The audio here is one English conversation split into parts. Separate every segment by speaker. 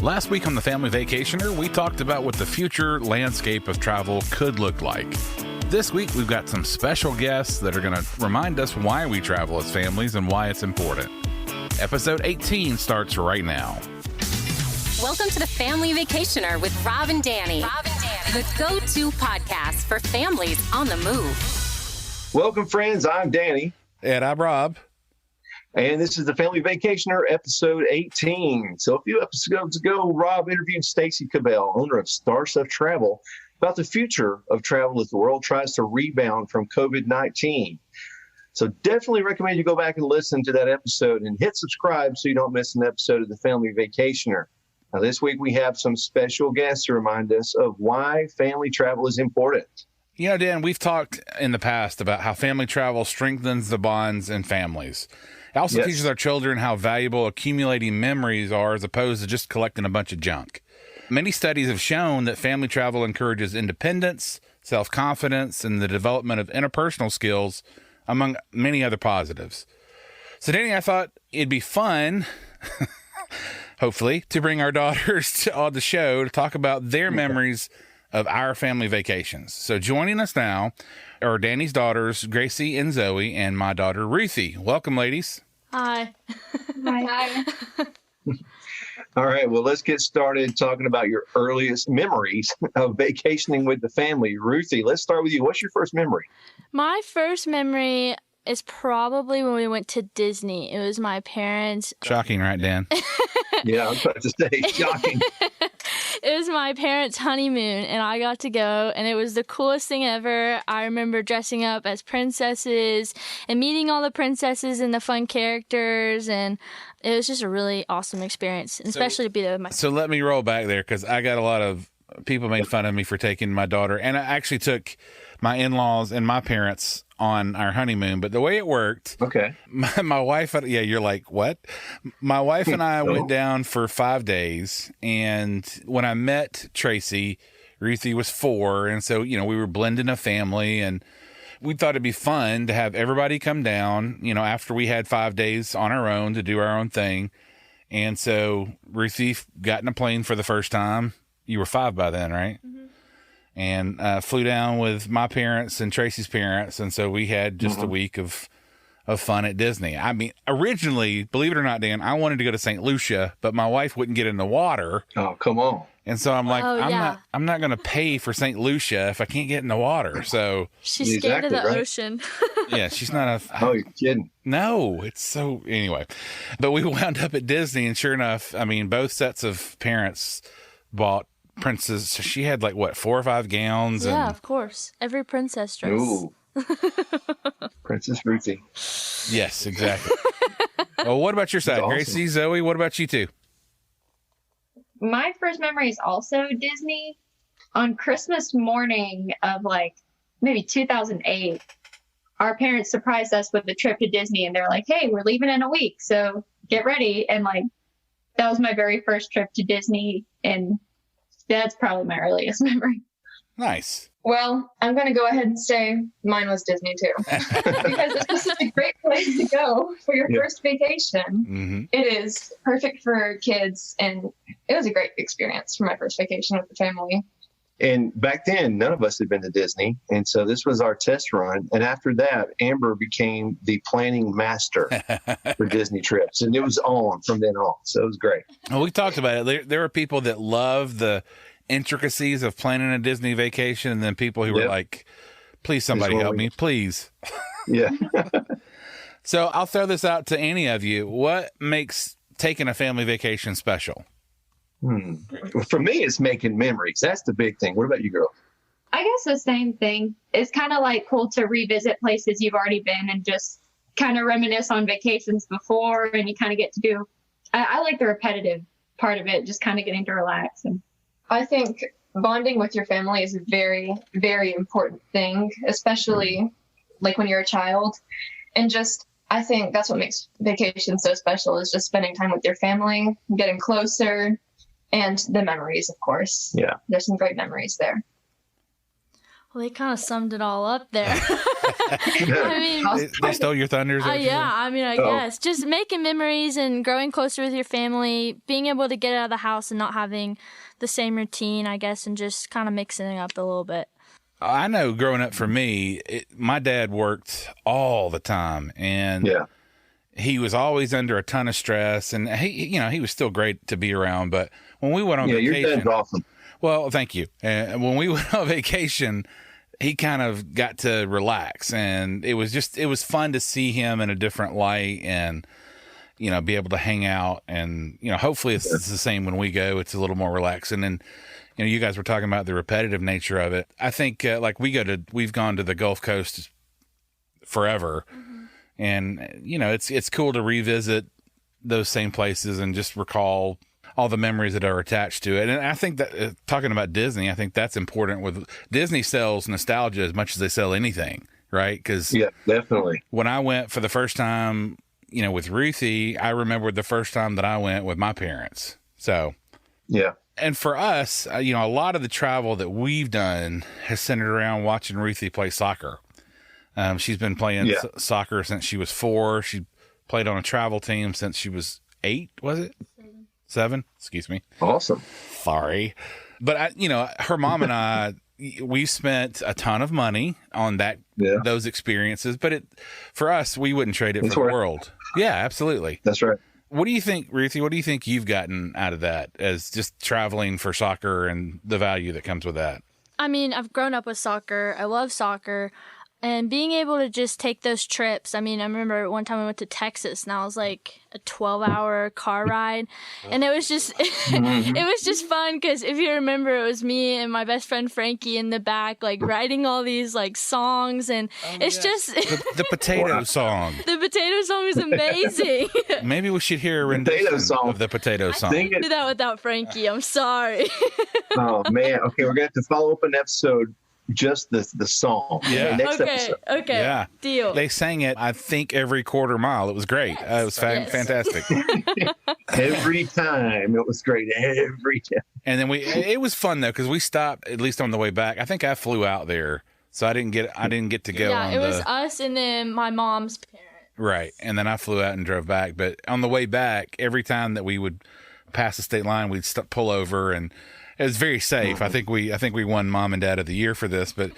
Speaker 1: Last week on the Family Vacationer, we talked about what the future landscape of travel could look like. This week, we've got some special guests that are going to remind us why we travel as families and why it's important. Episode 18 starts right now.
Speaker 2: Welcome to the Family Vacationer with Rob and Danny. The go-to podcast for families on the move.
Speaker 3: Welcome, friends. I'm Danny.
Speaker 1: And I'm Rob.
Speaker 3: And this is the Family Vacationer, episode 18. So a few episodes ago, Rob interviewed Stacy Cabell, owner of Star Stuff Travel, about the future of travel as the world tries to rebound from COVID-19. So definitely recommend you go back and listen to that episode and hit subscribe so you don't miss an episode of the Family Vacationer. Now, this week we have some special guests to remind us of why family travel is important.
Speaker 1: You know, Dan, we've talked in the past about how family travel strengthens the bonds in families. It also teaches our children how valuable accumulating memories are as opposed to just collecting a bunch of junk. Many studies have shown that family travel encourages independence, self-confidence, and the development of interpersonal skills, among many other positives. So, Danny, I thought it'd be fun, hopefully, to bring our daughters on the show to talk about their memories of our family vacations. So joining us now are Danny's daughters, Gracie and Zoe, and my daughter, Ruthie. Welcome, ladies.
Speaker 4: Hi.
Speaker 5: Hi.
Speaker 3: All right, well, let's get started talking about your earliest memories of vacationing with the family. Ruthie, let's start with you. What's your first memory?
Speaker 4: My first memory is probably when we went to Disney. It was my parents.
Speaker 1: Shocking, right, Dan?
Speaker 3: Yeah, I was about to say, shocking.
Speaker 4: It was my parents' honeymoon, and I got to go, and it was the coolest thing ever. I remember dressing up as princesses and meeting all the princesses and the fun characters, and it was just a really awesome experience, and especially to be there with my...
Speaker 1: So let me roll back there, because I got a lot of people made fun of me for taking my daughter, and I actually took my in-laws and my parents on our honeymoon, but the way it worked, my wife, yeah, you're like, what? My wife and I went down for 5 days, and when I met Tracy, Ruthie was 4, and so, you know, we were blending a family, and we thought it'd be fun to have everybody come down, you know, after we had 5 days on our own to do our own thing, and so Ruthie got in a plane for the first time. You were 5 by then, right? Mm-hmm. And flew down with my parents and Tracy's parents, and so we had just a week of fun at Disney. I mean, originally, believe it or not, Dan, I wanted to go to St. Lucia, but my wife wouldn't get in the water.
Speaker 3: Oh, come on.
Speaker 1: And so I'm like, I'm not going to pay for St. Lucia if I can't get in the water. So
Speaker 4: she's scared of the ocean.
Speaker 1: Yeah, she's not
Speaker 3: Oh, you're kidding.
Speaker 1: No, it's so, anyway. But we wound up at Disney, and sure enough, I mean, both sets of parents bought princess. She had like, what, 4 or 5 gowns?
Speaker 4: Yeah, of course. Every princess dress.
Speaker 3: Ooh. Princess Ruthie.
Speaker 1: Yes, exactly. Well, what about your side? Awesome. Gracie, Zoe, what about you two?
Speaker 5: My first memory is also Disney. On Christmas morning of like maybe 2008, our parents surprised us with a trip to Disney, and they're like, hey, we're leaving in a week, so get ready. And like, that was my very first trip to Disney, and that's probably my earliest memory.
Speaker 1: Nice.
Speaker 6: Well, I'm going to go ahead and say mine was Disney too, because it's just such a great place to go for your first vacation.
Speaker 1: Mm-hmm.
Speaker 6: It is perfect for kids, and it was a great experience for my first vacation with the family.
Speaker 3: And back then, none of us had been to Disney, and so this was our test run. And after that, Amber became the planning master for Disney trips, and it was on from then on. So it was great.
Speaker 1: Well, we talked about it. There are people that love the intricacies of planning a Disney vacation, and then people who were like, please somebody help me, please.
Speaker 3: Yeah.
Speaker 1: So I'll throw this out to any of you. What makes taking a family vacation special?
Speaker 3: For me, it's making memories. That's the big thing. What about you, girl?
Speaker 5: I guess the same thing. It's kind of like cool to revisit places you've already been and just kind of reminisce on vacations before, and you kind of get to do, I like the repetitive part of it, just kind of getting to relax. And
Speaker 6: I think bonding with your family is a very, very important thing, especially like when you're a child. And just, I think that's what makes vacation so special, is just spending time with your family, getting closer, and the memories, of course.
Speaker 3: Yeah.
Speaker 6: There's some great memories there.
Speaker 4: Well, they kind of summed it all up there. I mean,
Speaker 1: they stole your thunders.
Speaker 4: Yeah, I mean, I guess just making memories and growing closer with your family, being able to get out of the house and not having the same routine, I guess, and just kind of mixing it up a little bit.
Speaker 1: I know growing up for me, my dad worked all the time, and he was always under a ton of stress, and he was still great to be around. But when we went on vacation,
Speaker 3: your dad's awesome.
Speaker 1: Well, thank you. When we went on vacation, he kind of got to relax, and it was fun to see him in a different light, and be able to hang out, and hopefully it's the same when we go. It's a little more relaxed, and then you guys were talking about the repetitive nature of it. I think like we've gone to the Gulf Coast forever, and it's cool to revisit those same places and just recall all the memories that are attached to it. And I think that talking about Disney, I think that's important. With Disney sells nostalgia as much as they sell anything, right? Because
Speaker 3: definitely.
Speaker 1: When I went for the first time, with Ruthie, I remembered the first time that I went with my parents. So and for us, a lot of the travel that we've done has centered around watching Ruthie play soccer. She's been playing soccer since she was 4. She played on a travel team since she was 8, was it? 7? Excuse me.
Speaker 3: Awesome.
Speaker 1: Sorry. But, her mom and I, we spent a ton of money on those experiences. But for us, we wouldn't trade it for the world. Yeah, absolutely.
Speaker 3: That's right.
Speaker 1: What do you think, Ruthie? What do you think you've gotten out of that as just traveling for soccer and the value that comes with that?
Speaker 4: I mean, I've grown up with soccer. I love soccer. And being able to just take those trips. I mean, I remember one time we went to Texas, and I was like a 12-hour car ride. And it was just it was just fun because if you remember, it was me and my best friend Frankie in the back, like writing all these like songs. And it's just
Speaker 1: the potato song.
Speaker 4: The potato song is amazing.
Speaker 1: Maybe we should hear a rendition of the potato song.
Speaker 4: I can't do that without Frankie. I'm sorry.
Speaker 3: Oh, man. Okay, we're going to have to follow up an episode. Just the song.
Speaker 1: Yeah.
Speaker 3: Next episode.
Speaker 4: Okay.
Speaker 1: Yeah.
Speaker 4: Deal.
Speaker 1: They sang it, I think, every quarter mile. It was great. It was fantastic.
Speaker 3: Every time. It was great. Every time.
Speaker 1: And then it was fun though, because we stopped at least on the way back. I think I flew out there, so I didn't get to go.
Speaker 4: Yeah, it was us and then my mom's parents.
Speaker 1: Right, and then I flew out and drove back. But on the way back, every time that we would pass the state line, we'd pull over and. It was very safe. I think we won Mom and Dad of the Year for this, but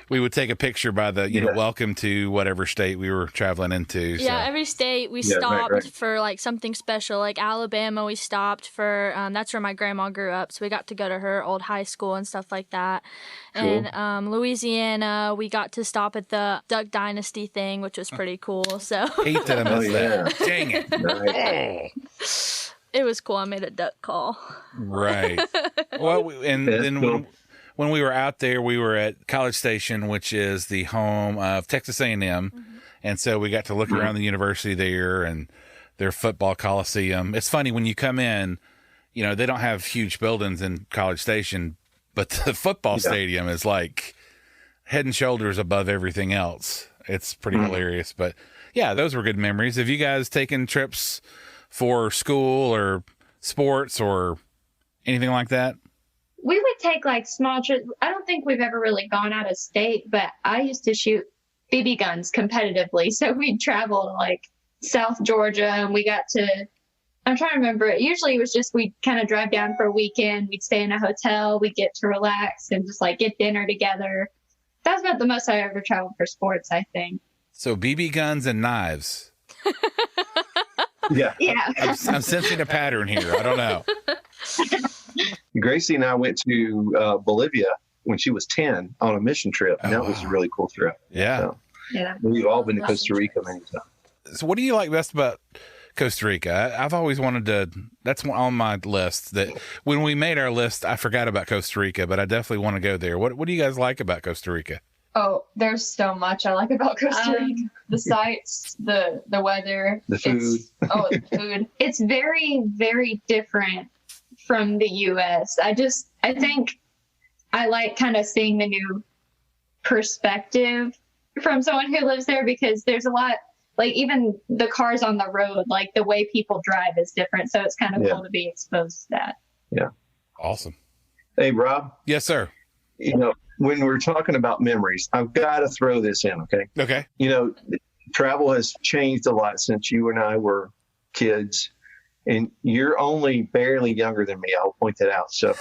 Speaker 1: we would take a picture by the welcome to whatever state we were traveling into. So.
Speaker 4: Yeah, every state we stopped for like something special. Like Alabama, we stopped for that's where my grandma grew up, so we got to go to her old high school and stuff like that. Cool. And Louisiana, we got to stop at the Duck Dynasty thing, which was pretty cool. So
Speaker 1: hate that I missed that. Dang it!
Speaker 3: Nice.
Speaker 4: It was cool. I made a duck call.
Speaker 1: Right. Well, and then cool. when we were out there, we were at College Station, which is the home of Texas A&M. And so we got to look around the university there and their football coliseum. It's funny when you come in, they don't have huge buildings in College Station, but the football stadium is like head and shoulders above everything else. It's pretty hilarious. But yeah, those were good memories. Have you guys taken trips for school or sports or anything like that?
Speaker 5: We would take like small trips. I don't think we've ever really gone out of state, but I used to shoot BB guns competitively. So we'd travel to like South Georgia and we got to, I'm trying to remember it. Usually it was just, we'd kind of drive down for a weekend. We'd stay in a hotel. We'd get to relax and just like get dinner together. That's about the most I ever traveled for sports, I think.
Speaker 1: So BB guns and knives.
Speaker 3: Yeah.
Speaker 1: I'm sensing a pattern here. I don't know.
Speaker 3: Gracie and I went to Bolivia when she was 10 on a mission trip. And that was a really cool trip.
Speaker 1: Yeah.
Speaker 3: So, we've all been to Costa Rica many times.
Speaker 1: So what do you like best about Costa Rica? I've always wanted to, that's on my list, that when we made our list, I forgot about Costa Rica, but I definitely want to go there. What do you guys like about Costa Rica?
Speaker 6: Oh, there's so much I like about Costa Rica. The sights, the weather.
Speaker 3: The food.
Speaker 6: The food.
Speaker 5: It's very, very different from the U.S. I think I like kind of seeing the new perspective from someone who lives there, because there's a lot, like even the cars on the road, like the way people drive is different. So it's kind of cool to be exposed to that.
Speaker 3: Yeah.
Speaker 1: Awesome.
Speaker 3: Hey, Rob.
Speaker 1: Yes, sir.
Speaker 3: when we're talking about memories, I've got to throw this in, okay?
Speaker 1: Okay.
Speaker 3: Travel has changed a lot since you and I were kids, and you're only barely younger than me. I'll point that out. So,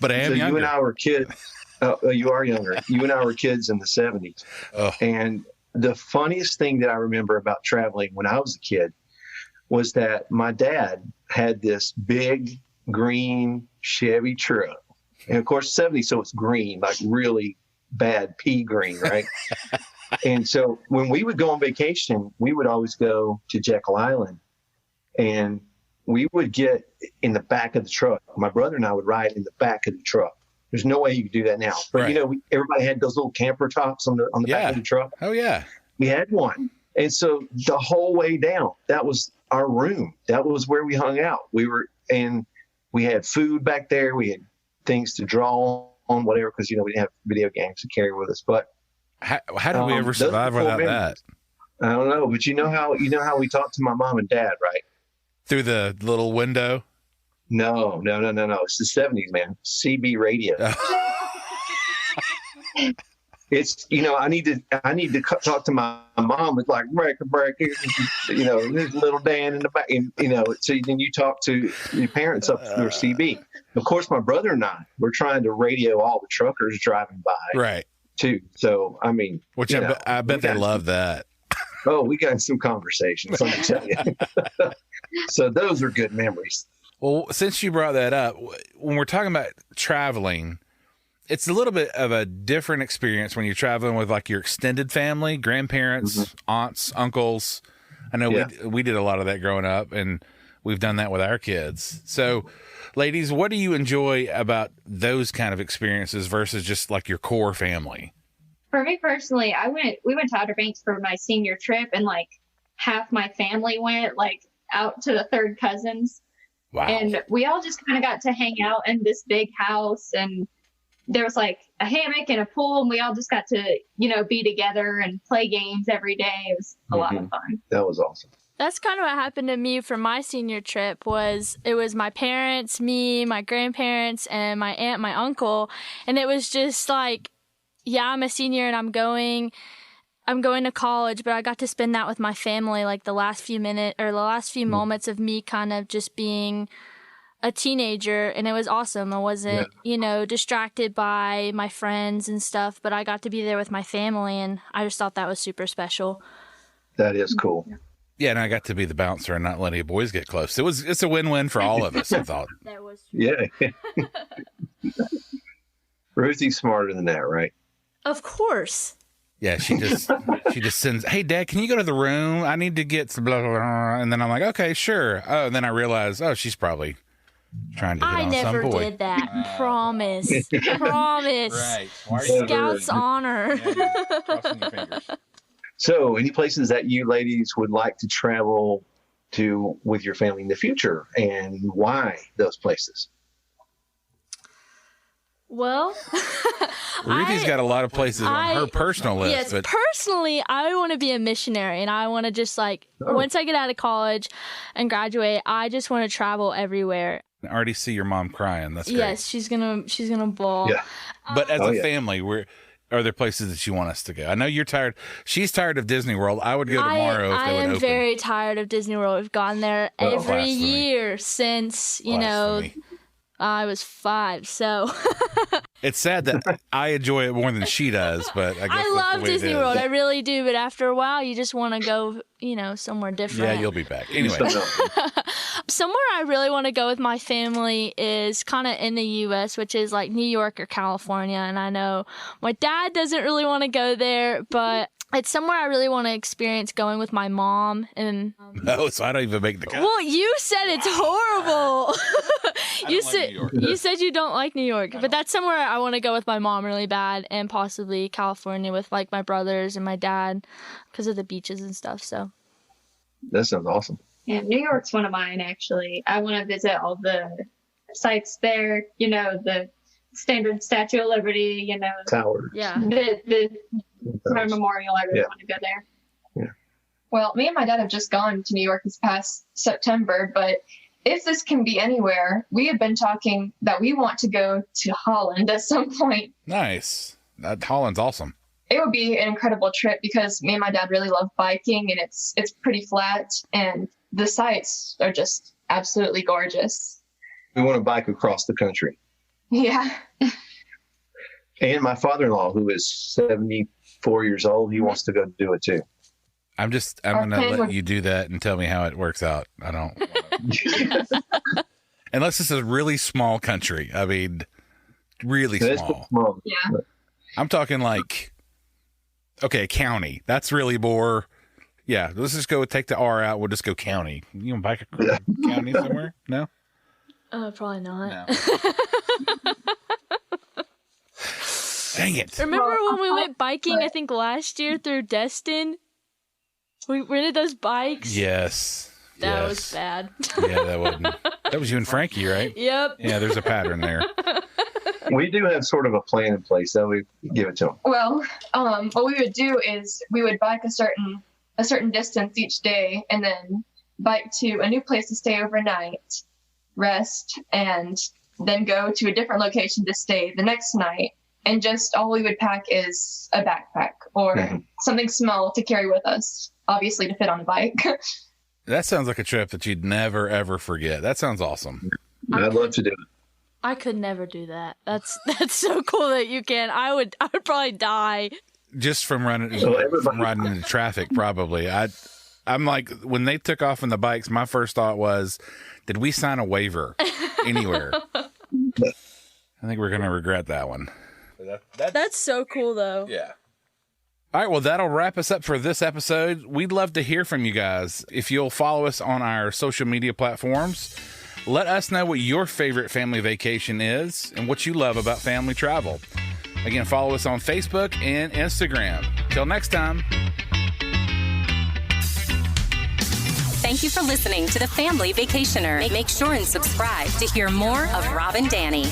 Speaker 1: but I am younger.
Speaker 3: You and I were kids. You are younger. You and I were kids in the 70s. Oh. And the funniest thing that I remember about traveling when I was a kid was that my dad had this big green Chevy truck. And of course, 70s, so it's green, like really bad pea green, right? And so when we would go on vacation, we would always go to Jekyll Island, and we would get in the back of the truck. My brother and I would ride in the back of the truck. There's no way you could do that now. But,
Speaker 1: right.
Speaker 3: Everybody had those little camper tops on the back of the truck.
Speaker 1: Oh, yeah.
Speaker 3: We had one. And so the whole way down, that was our room. That was where we hung out. And we had food back there. We had things to draw on, whatever, because, we didn't have video games to carry with us. But
Speaker 1: how did we ever survive without that?
Speaker 3: I don't know. But you know how we talked to my mom and dad, right?
Speaker 1: Through the little window?
Speaker 3: No. It's the 70s, man. CB radio. It's, I need to talk to my mom with like break, there's little Dan in the back, so then you talk to your parents up through CB. Of course, my brother and I, we're trying to radio all the truckers driving by.
Speaker 1: Right.
Speaker 3: Too. So, I mean,
Speaker 1: which I bet they love that.
Speaker 3: Oh, we got some conversations, let me tell you. So those are good memories.
Speaker 1: Well, since you brought that up, when we're talking about traveling, it's a little bit of a different experience when you're traveling with like your extended family, grandparents, aunts, uncles. I know we did a lot of that growing up, and we've done that with our kids. So, ladies, what do you enjoy about those kind of experiences versus just like your core family?
Speaker 5: For me personally, we went to Outer Banks for my senior trip, and like half my family went like out to the third cousins.
Speaker 1: Wow.
Speaker 5: And we all just kind of got to hang out in this big house, and there was like a hammock and a pool, and we all just got to, be together and play games every day. It was a lot of fun.
Speaker 3: That was awesome.
Speaker 4: That's kind of what happened to me for my senior trip. It was my parents, me, my grandparents, and my aunt, my uncle. And it was just like, yeah, I'm a senior and I'm going to college, but I got to spend that with my family, like the last few moments of me kind of just being a teenager, and it was awesome. I wasn't, distracted by my friends and stuff, but I got to be there with my family, and I just thought that was super special.
Speaker 3: That is cool.
Speaker 1: Yeah, and I got to be the bouncer and not let any boys get close. It's a win-win for all of us, I thought.
Speaker 4: That was true.
Speaker 3: Yeah. Ruthie's smarter than that, right?
Speaker 4: Of course.
Speaker 1: Yeah, she just sends, hey, Dad, can you go to the room? I need to get some blah, blah, blah. And then I'm like, okay, sure. Oh, and then I realize, she's probably trying to hit on some boy.
Speaker 4: I never did that. Promise. Promise.
Speaker 1: Right.
Speaker 4: Scout's honor.
Speaker 1: Yeah, you're crossing your fingers.
Speaker 3: So, any places that you ladies would like to travel to with your family in the future, and why those places?
Speaker 4: Well,
Speaker 1: Ruthie's got a lot of places on her personal list.
Speaker 4: Yes, but personally, I want to be a missionary, and I want to just once I get out of college and graduate, I just want to travel everywhere.
Speaker 1: I already see your mom crying. That's great.
Speaker 4: Yes, she's gonna bawl.
Speaker 3: Yeah.
Speaker 1: But as a family, are there places that you want us to go? I know you're tired. She's tired of Disney World. I would go tomorrow if they would open.
Speaker 4: I am very tired of Disney World. We've gone there every year since, I was 5, so.
Speaker 1: It's sad that I enjoy it more than she does, but I guess
Speaker 4: I love Disney World. I really do, but after a while, you just want to go, somewhere different.
Speaker 1: Yeah, you'll be back. Anyway.
Speaker 4: Somewhere I really want to go with my family is kind of in the U.S., which is like New York or California. And I know my dad doesn't really want to go there, but it's somewhere I really want to experience going with my mom. And
Speaker 1: so I don't even make the cut.
Speaker 4: Well, you said it's horrible. You said you don't like New York, but that's somewhere I want to go with my mom really bad, and possibly California with like my brothers and my dad because of the beaches and stuff. So
Speaker 3: that sounds awesome.
Speaker 5: Yeah, New York's one of mine, actually. I want to visit all the sites there, the standard Statue of Liberty,
Speaker 3: Tower.
Speaker 4: Yeah.
Speaker 5: The memorial. I really want to go there.
Speaker 3: Yeah.
Speaker 6: Well, me and my dad have just gone to New York this past September, but if this can be anywhere, we have been talking that we want to go to Holland at some point.
Speaker 1: Nice. Holland's awesome.
Speaker 6: It would be an incredible trip because me and my dad really love biking, and it's pretty flat, and the sights are just absolutely gorgeous.
Speaker 3: We want to bike across the country.
Speaker 6: Yeah.
Speaker 3: And my father-in-law, who is 74 years old, he wants to go do it too.
Speaker 1: I'm going to let you do that and tell me how it works out. I don't. Unless it's a really small country. I mean, really small.
Speaker 6: Yeah.
Speaker 1: I'm talking like, okay, county. That's really more. Yeah, let's just go take the R out. We'll just go county. You want to bike across county somewhere? No?
Speaker 4: Probably not.
Speaker 1: No. Dang it.
Speaker 4: Remember when we went biking, I think last year through Destin? We rented those bikes.
Speaker 1: Yes.
Speaker 4: That was bad.
Speaker 1: Yeah, that was you and Frankie, right?
Speaker 4: Yep.
Speaker 1: Yeah, there's a pattern there.
Speaker 3: We do have sort of a plan in place, so we give it to them.
Speaker 6: Well, what we would do is we would bike a certain distance each day, and then bike to a new place to stay overnight, rest, and then go to a different location to stay the next night. And just all we would pack is a backpack or something small to carry with us, obviously to fit on the bike.
Speaker 1: That sounds like a trip that you'd never, ever forget. That sounds awesome.
Speaker 3: I'd love to do it.
Speaker 4: I could never do that. That's so cool that you can. I would probably die.
Speaker 1: Just from riding into traffic, probably. I'm like, when they took off on the bikes, my first thought was, did we sign a waiver anywhere? I think we're going to regret that one.
Speaker 4: That's so cool, though.
Speaker 1: Yeah. All right, well, that'll wrap us up for this episode. We'd love to hear from you guys. If you'll follow us on our social media platforms, let us know what your favorite family vacation is and what you love about family travel. Again, follow us on Facebook and Instagram. Till next time.
Speaker 2: Thank you for listening to The Family Vacationer. Make sure and subscribe to hear more of Rob and Danny.